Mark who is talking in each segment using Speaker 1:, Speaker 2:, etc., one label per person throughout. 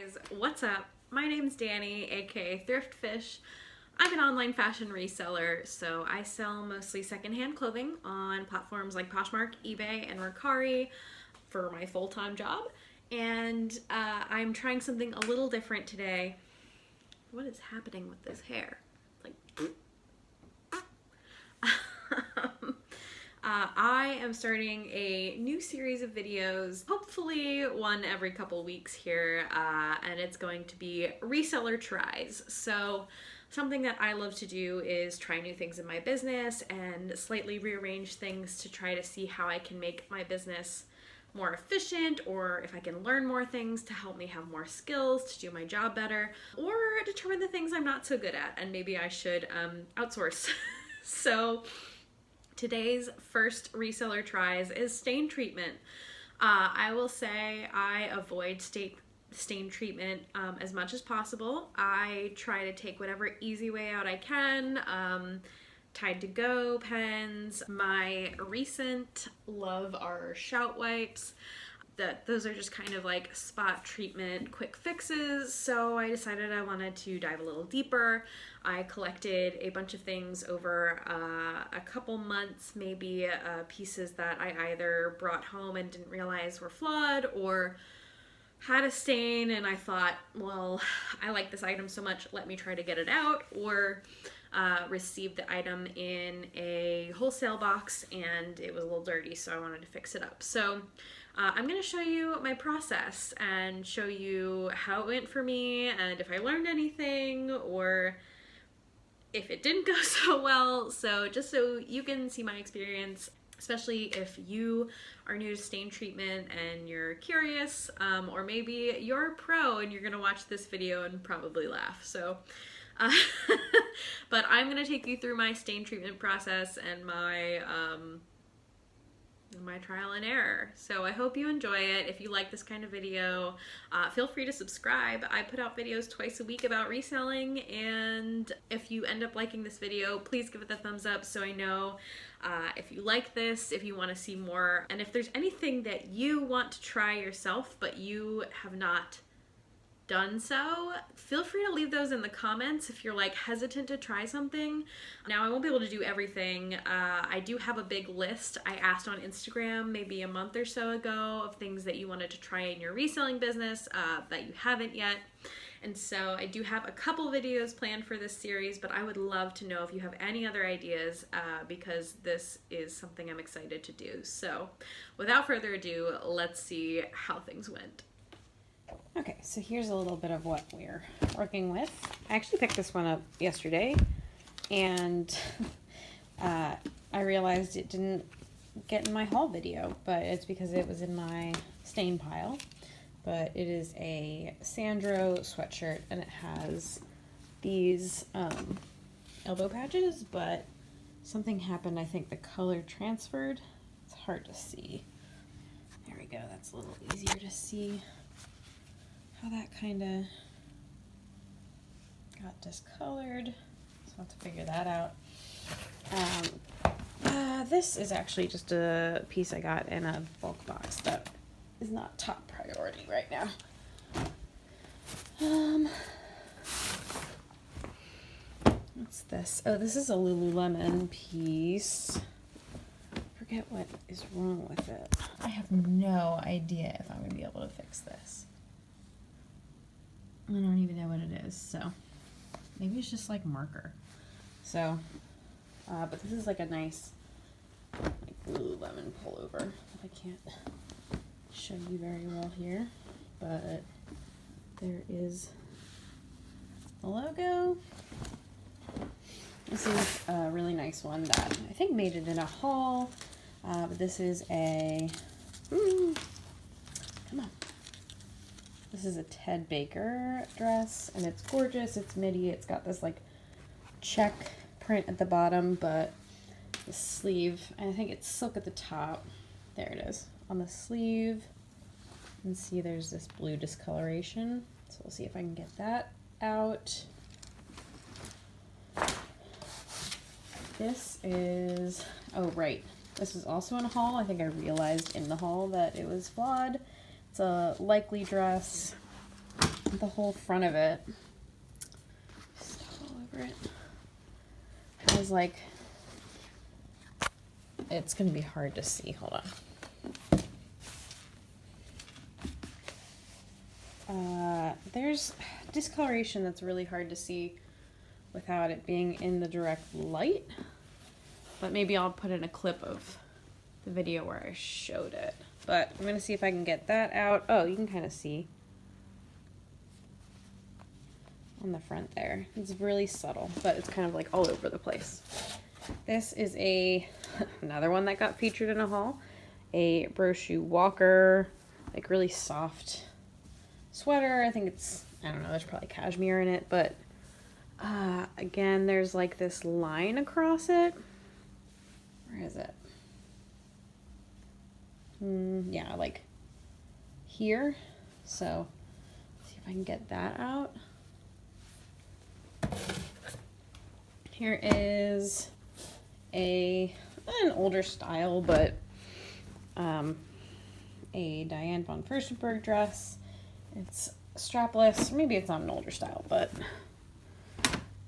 Speaker 1: guys, what's up? My name's Danny, aka Thrift Fish. I'm an online fashion reseller, so I sell mostly secondhand clothing on platforms like Poshmark, eBay, and Mercari for my full-time job. And I'm trying something a little different today. What is happening with this hair? Like, I am starting a new series of videos, hopefully one every couple weeks here, and it's going to be Reseller Tries. So something that I love to do is try new things in my business and slightly rearrange things to try to see how I can make my business more efficient, or if I can learn more things to help me have more skills to do my job better, or determine the things I'm not so good at and maybe I should outsource. So today's first reseller tries is stain treatment. I will say I avoid stain treatment as much as possible. I try to take whatever easy way out I can. Tide to go pens. My recent love are shout wipes. Those are just kind of like spot treatment quick fixes, so I decided I wanted to dive a little deeper. I collected a bunch of things over a couple months, maybe pieces that I either brought home and didn't realize were flawed or had a stain and I thought, well, I like this item so much, let me try to get it out, or received the item in a wholesale box and it was a little dirty, so I wanted to fix it up. So I'm going to show you my process and show you how it went for me and if I learned anything or if it didn't go so well. So just so you can see my experience, especially if you are new to stain treatment and you're curious, or maybe you're a pro and you're going to watch this video and probably laugh. So but I'm going to take you through my stain treatment process and my trial and error. So I hope you enjoy it. If you like this kind of video, feel free to subscribe. I put out videos twice a week about reselling, and if you end up liking this video, please give it the thumbs up so I know if you like this, if you want to see more, and if there's anything that you want to try yourself but you have not done so, feel free to leave those in the comments if you're like hesitant to try something. Now I won't be able to do everything. I do have a big list I asked on Instagram maybe a month or so ago of things that you wanted to try in your reselling business that you haven't yet. And so I do have a couple videos planned for this series, but I would love to know if you have any other ideas because this is something I'm excited to do. So without further ado, let's see how things went.
Speaker 2: Okay, so here's a little bit of what we're working with. I actually picked this one up yesterday, and I realized it didn't get in my haul video, but it's because it was in my stain pile. But it is a Sandro sweatshirt, and it has these elbow patches, but something happened. I think the color transferred. It's hard to see. There we go. That's a little easier to see how that kind of got discolored, so I'll have to figure that out. This is actually just a piece I got in a bulk box that is not top priority right now. What's this? Oh, this is a Lululemon piece. Forget what is wrong with it. I have no idea if I'm going to be able to fix this. I don't even know what it is, so maybe it's just like marker. So, but this is like a nice like Lululemon pullover that I can't show you very well here, but there is the logo. This is a really nice one that I think made it in a haul, but this is a, come on. This is a Ted Baker dress, and it's gorgeous. It's midi. It's got this like check print at the bottom, but the sleeve, and I think it's silk at the top. There it is. On the sleeve, you can see there's this blue discoloration. So we'll see if I can get that out. This is, oh right, this was also in a haul. I think I realized in the haul that it was flawed. It's a likely dress. the whole front of it, stuff all over it, has like, it's gonna be hard to see, hold on. There's discoloration that's really hard to see without it being in the direct light, but maybe I'll put in a clip of the video where I showed it. But I'm gonna see if I can get that out. Oh, you can kind of see on the front there. It's really subtle, but it's kind of like all over the place. This is another one that got featured in a haul, a Brochu Walker, like really soft sweater. I think it's, I don't know, there's probably cashmere in it, but again, there's like this line across it. Where is it? Yeah, like here. So, let's see if I can get that out. Here is an older style, but a Diane von Furstenberg dress. It's strapless. Maybe it's not an older style, but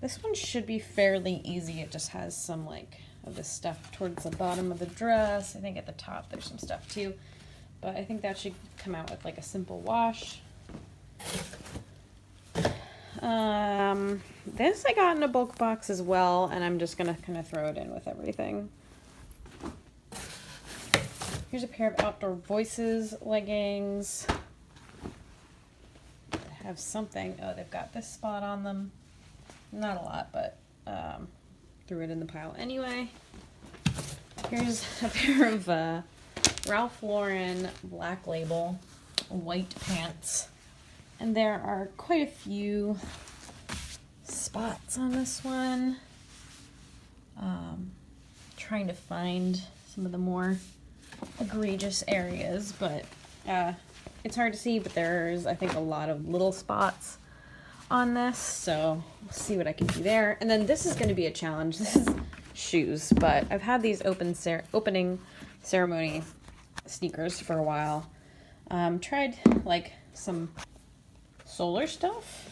Speaker 2: this one should be fairly easy. It just has some like of this stuff towards the bottom of the dress. I think at the top there's some stuff too, but I think that should come out with like a simple wash. This I got in a bulk box as well, and I'm just gonna kind of throw it in with everything. Here's a pair of Outdoor Voices leggings. They have something. Oh, they've got this spot on them. Not a lot, but threw it in the pile anyway. Here's a pair of Ralph Lauren Black Label white pants. And there are quite a few spots on this one. Trying to find some of the more egregious areas, but it's hard to see, but there's, I think, a lot of little spots on this, so we'll see what I can do there. And then this is going to be a challenge. This is shoes, but I've had these opening ceremony sneakers for a while. Tried like some solar stuff.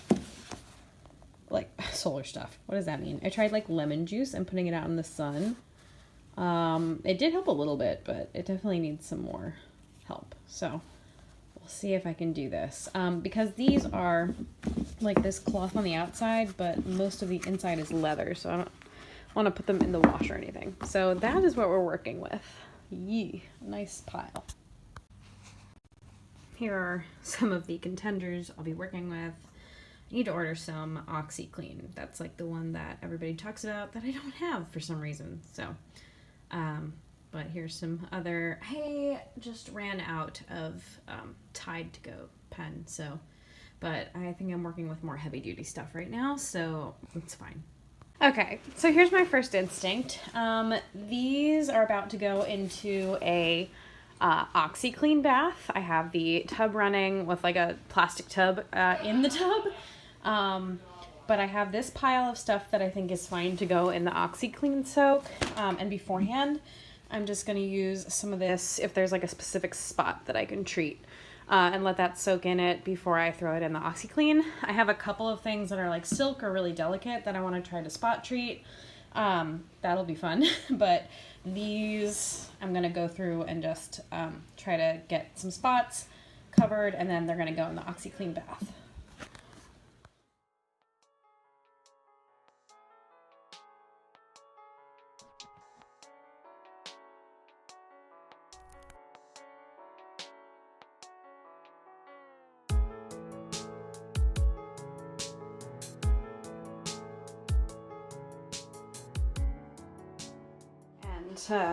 Speaker 2: Like solar stuff. What does that mean? I tried like lemon juice and putting it out in the sun. It did help a little bit, but it definitely needs some more help. So we'll see if I can do this. Because these are like this cloth on the outside, but most of the inside is leather, so I don't want to put them in the wash or anything. So that is what we're working with. Yee, nice pile. Here are some of the contenders I'll be working with. I need to order some OxiClean. That's like the one that everybody talks about that I don't have for some reason. So, but here's some other, I just ran out of Tide to Go pen, so, but I think I'm working with more heavy duty stuff right now, so it's fine. Okay, so here's my first instinct. These are about to go into a OxiClean bath. I have the tub running with like a plastic tub in the tub. But I have this pile of stuff that I think is fine to go in the OxiClean soak. And beforehand, I'm just going to use some of this if there's like a specific spot that I can treat. And let that soak in it before I throw it in the OxiClean. I have a couple of things that are like silk or really delicate that I want to try to spot treat. That'll be fun. But these I'm going to go through and just try to get some spots covered, and then they're going to go in the OxiClean bath.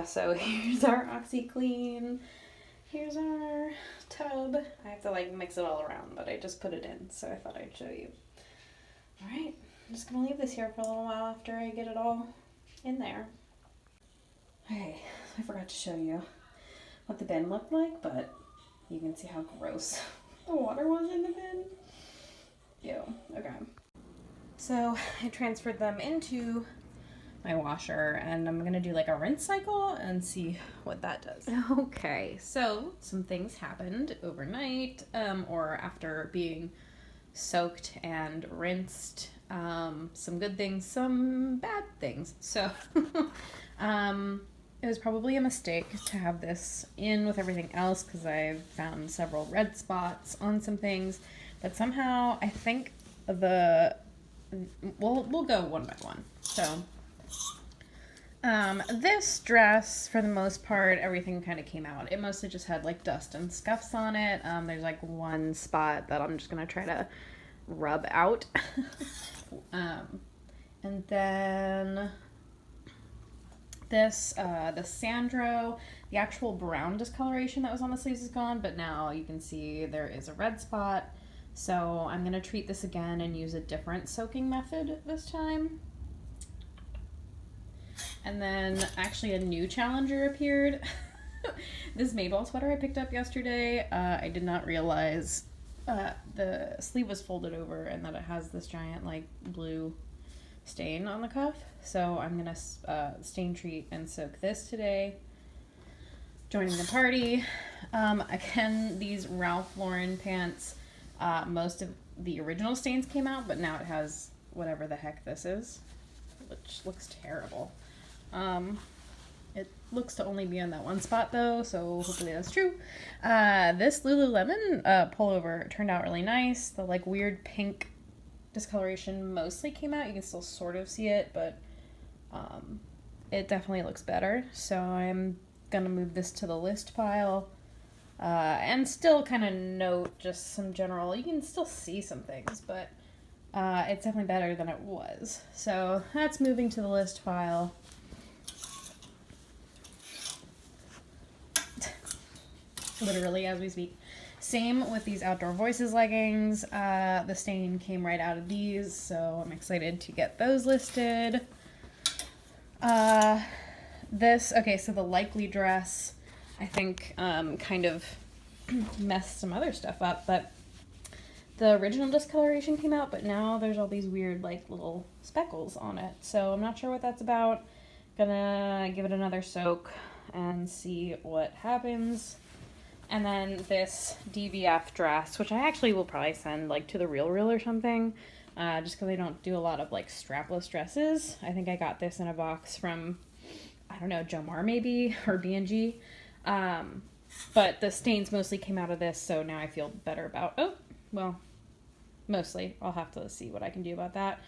Speaker 2: So here's our OxiClean. Here's our tub. I have to like mix it all around, but I just put it in, so I thought I'd show you. All right, I'm just gonna leave this here for a little while after I get it all in there. Okay, I forgot to show you what the bin looked like, but you can see how gross the water was in the bin. Ew, okay. So I transferred them into my washer, and I'm gonna do like a rinse cycle and see what that does. Okay, so some things happened overnight or after being soaked and rinsed. Some good things, some bad things. So it was probably a mistake to have this in with everything else because I've found several red spots on some things. But somehow I think we'll go one by one. So this dress, for the most part, everything kind of came out. It mostly just had like dust and scuffs on it. There's like one spot that I'm just gonna try to rub out. And then this, the Sandro, the actual brown discoloration that was on the sleeves is gone, but now you can see there is a red spot. So I'm gonna treat this again and use a different soaking method this time. And then actually a new challenger appeared. This Mayball sweater I picked up yesterday. I did not realize the sleeve was folded over and that it has this giant like blue stain on the cuff. So I'm gonna stain treat and soak this today. Joining the party. Again, these Ralph Lauren pants, most of the original stains came out, but now it has whatever the heck this is, which looks terrible. It looks to only be on that one spot though, so hopefully that's true. This Lululemon pullover turned out really nice. The like weird pink discoloration mostly came out. You can still sort of see it, but it definitely looks better. So I'm gonna move this to the list pile and still kind of note just some general, you can still see some things, but it's definitely better than it was. So that's moving to the list pile. Literally as we speak. Same with these Outdoor Voices leggings. The stain came right out of these, so I'm excited to get those listed. Okay, so the likely dress, I think, kind of messed some other stuff up, but the original discoloration came out, but now there's all these weird, like, little speckles on it. So I'm not sure what that's about. Gonna give it another soak and see what happens. And then this DVF dress, which I actually will probably send like to the Real or something, just because I don't do a lot of like strapless dresses. I think I got this in a box from, I don't know, Jomar maybe, or B&G. But the stains mostly came out of this, so now I feel better about, mostly. I'll have to see what I can do about that,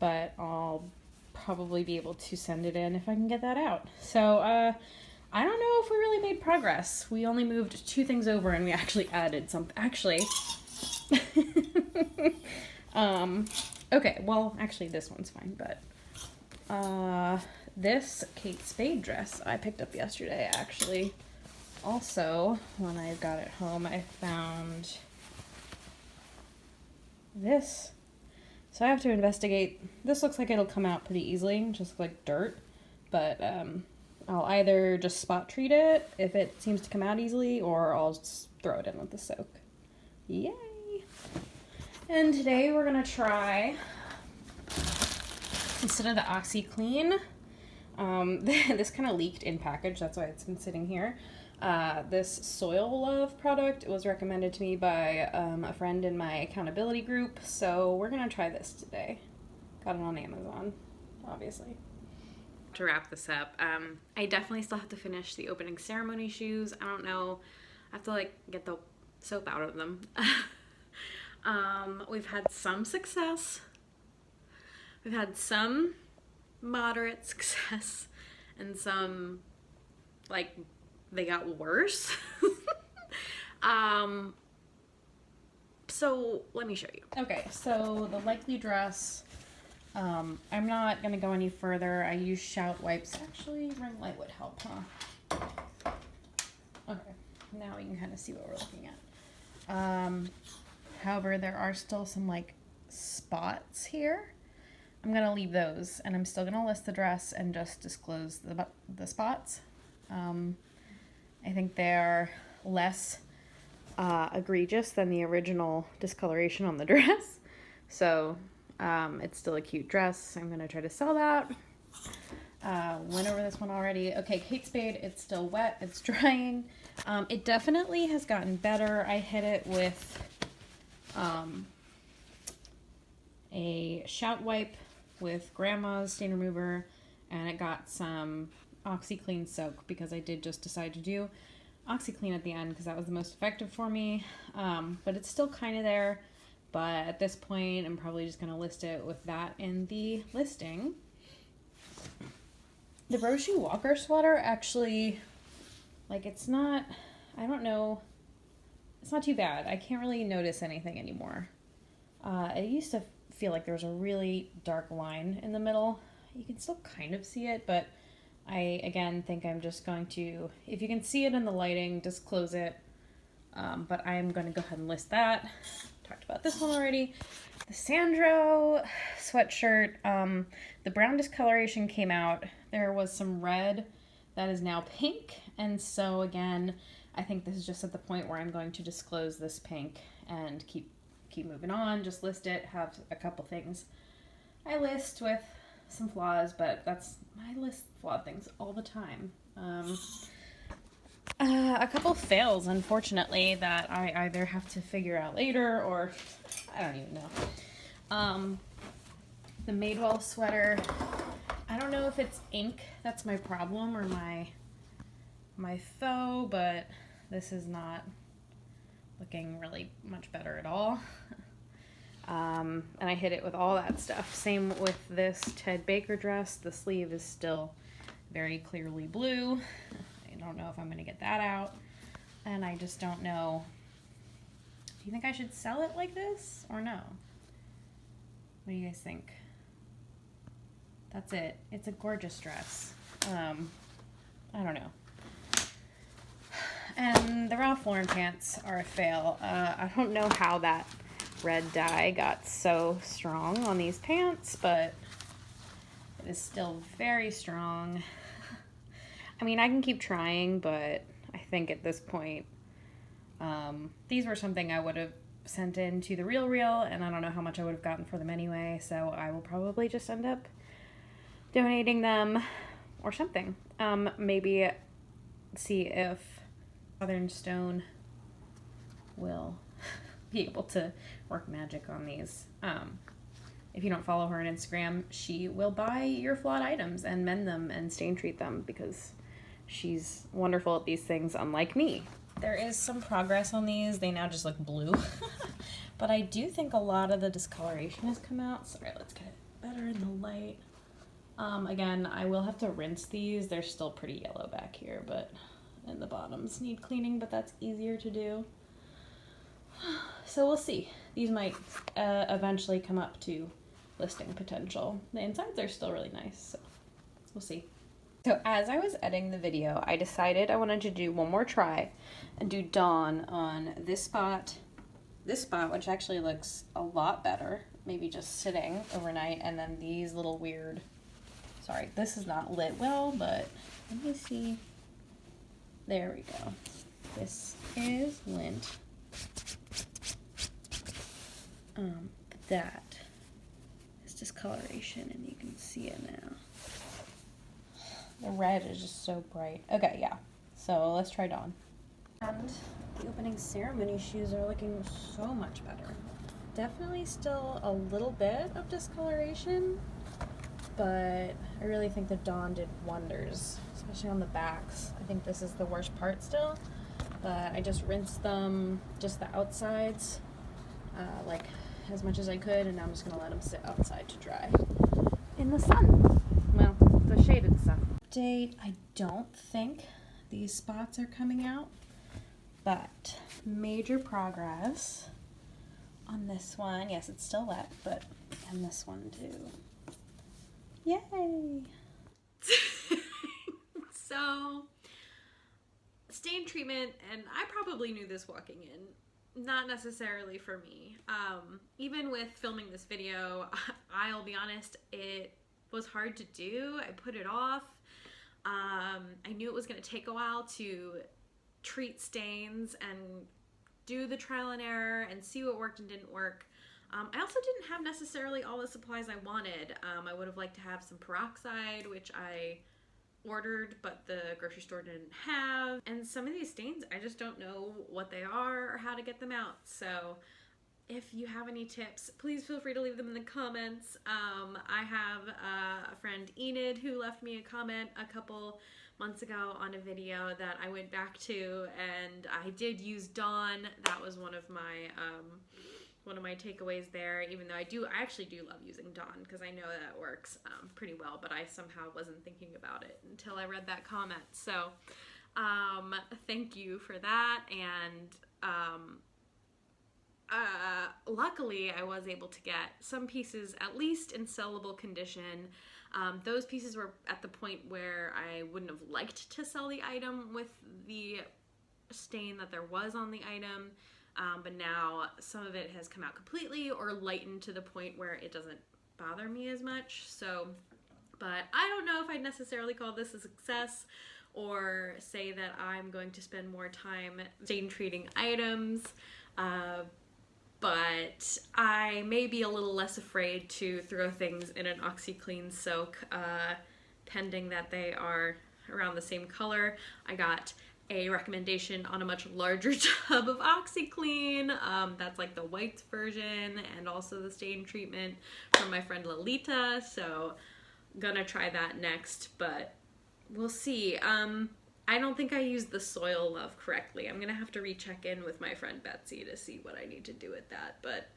Speaker 2: but I'll probably be able to send it in if I can get that out. So, I don't know if we really made progress. We only moved 2 things over and we actually added something. Actually, okay, well, actually this one's fine, but, this Kate Spade dress I picked up yesterday, actually. Also, when I got it home, I found this. So I have to investigate. This looks like it'll come out pretty easily, just like dirt, but, I'll either just spot treat it if it seems to come out easily, or I'll just throw it in with the soak. Yay! And today we're gonna try, instead of the OxiClean, this kind of leaked in package, that's why it's been sitting here. This Soil Love product was recommended to me by a friend in my accountability group, so we're gonna try this today. Got it on Amazon, obviously.
Speaker 1: To wrap this up, I definitely still have to finish the opening ceremony shoes. I don't know, I have to like get the soap out of them. We've had some success. We've had some moderate success and some like they got worse. So let me show you. Okay, so the likely dress, I'm not going to go any further. I use Shout wipes. Actually, ring light would help, huh? Okay, now we can kind of see what we're looking at. However, there are still some, like, spots here. I'm going to leave those, and I'm still going to list the dress and just disclose the spots. I think they're less egregious than the original discoloration on the dress. So... it's still a cute dress. I'm going to try to sell that. Went over this one already. Okay, Kate Spade, it's still wet. It's drying. It definitely has gotten better. I hit it with
Speaker 2: a shout wipe with Grandma's stain remover, and it got some OxiClean soak because I did just decide to do OxiClean at the end because that was the most effective for me. But it's still kind of there. But at this point, I'm probably just going to list it with that in the listing. The Roshi Walker sweater actually, like, it's not, I don't know, it's not too bad. I can't really notice anything anymore. It used to feel like there was a really dark line in the middle. You can still kind of see it, but I, again, think I'm just going to, if you can see it in the lighting, just close it. But I'm going to go ahead and list that. Talked about this one already. The Sandro sweatshirt, the brown discoloration came out. There was some red that is now pink. And so again, I think this is just at the point where I'm going to disclose this pink and keep moving on. Just list it, have a couple things I list with some flaws, but I list flawed things all the time. A couple fails, unfortunately, that I either have to figure out later or I don't even know. The Madewell sweater, I don't know if it's ink that's my problem or my faux, but this is not looking really much better at all. And I hit it with all that stuff. Same with this Ted Baker dress. The sleeve is still very clearly blue. I don't know if I'm going to get that out. And I just don't know. Do you think I should sell it like this or no? What do you guys think? That's it. It's a gorgeous dress. I don't know. And the Ralph Lauren pants are a fail. I don't know how that red dye got so strong on these pants, but it is still very strong. I mean, I can keep trying, but I think at this point, these were something I would have sent in to the Real, and I don't know how much I would have gotten for them anyway, so I will probably just end up donating them or something. Maybe see if Southern Stone will be able to work magic on these. If you don't follow her on Instagram, she will buy your flawed items and mend them and stain treat them because she's wonderful at these things, unlike me. There is some progress on these. They now just look blue. But I do think a lot of the discoloration has come out. Sorry, let's get it better in the light. Again, I will have to rinse these. They're still pretty yellow back here, and the bottoms need cleaning, but that's easier to do. So we'll see. These might eventually come up to listing potential. The insides are still really nice, so we'll see. So as I was editing the video, I decided I wanted to do one more try and do Dawn on this spot, which actually looks a lot better, maybe just sitting overnight, and then these little weird, sorry, this is not lit well, but let me see. There we go. This is lint. That is discoloration, and you can see it now. The red is just so bright. Okay, yeah. So let's try Dawn. And the opening ceremony shoes are looking so much better. Definitely still a little bit of discoloration, but I really think the Dawn did wonders, especially on the backs. I think this is the worst part still, but I just rinsed them, just the outsides, like as much as I could, and now I'm just gonna let them sit outside to dry in the sun. Well, the shaded sun. Update, I don't think these spots are coming out, but major progress on this one. Yes, it's still wet, but on this one too. Yay!
Speaker 1: So, stain treatment, and I probably knew this walking in, not necessarily for me. Even with filming this video, I'll be honest, it was hard to do. I put it off. I knew it was going to take a while to treat stains and do the trial and error and see what worked and didn't work. I also didn't have necessarily all the supplies I wanted. I would have liked to have some peroxide, which I ordered, but the grocery store didn't have. And some of these stains, I just don't know what they are or how to get them out. So if you have any tips, please feel free to leave them in the comments. I have a friend, Enid, who left me a comment a couple months ago on a video that I went back to, and I did use Dawn. That was one of my takeaways there, even though I actually do love using Dawn because I know that it works pretty well, but I somehow wasn't thinking about it until I read that comment. So thank you for that, and luckily I was able to get some pieces at least in sellable condition. Those pieces were at the point where I wouldn't have liked to sell the item with the stain that there was on the item, but now some of it has come out completely or lightened to the point where it doesn't bother me as much. So, but I don't know if I'd necessarily call this a success or say that I'm going to spend more time stain treating items. But I may be a little less afraid to throw things in an OxiClean soak, pending that they are around the same color. I got a recommendation on a much larger tub of OxiClean. That's like the whites version and also the stain treatment from my friend Lolita. So I'm gonna try that next, but we'll see. I don't think I used the Soil Love correctly. I'm gonna have to recheck in with my friend Betsy to see what I need to do with that. But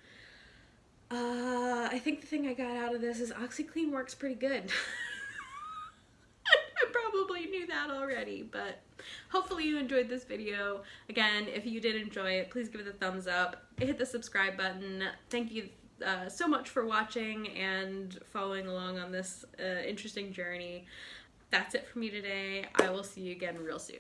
Speaker 1: I think the thing I got out of this is OxiClean works pretty good. I probably knew that already, but hopefully you enjoyed this video. Again, if you did enjoy it, please give it a thumbs up. Hit the subscribe button. Thank you so much for watching and following along on this interesting journey. That's it for me today. I will see you again real soon.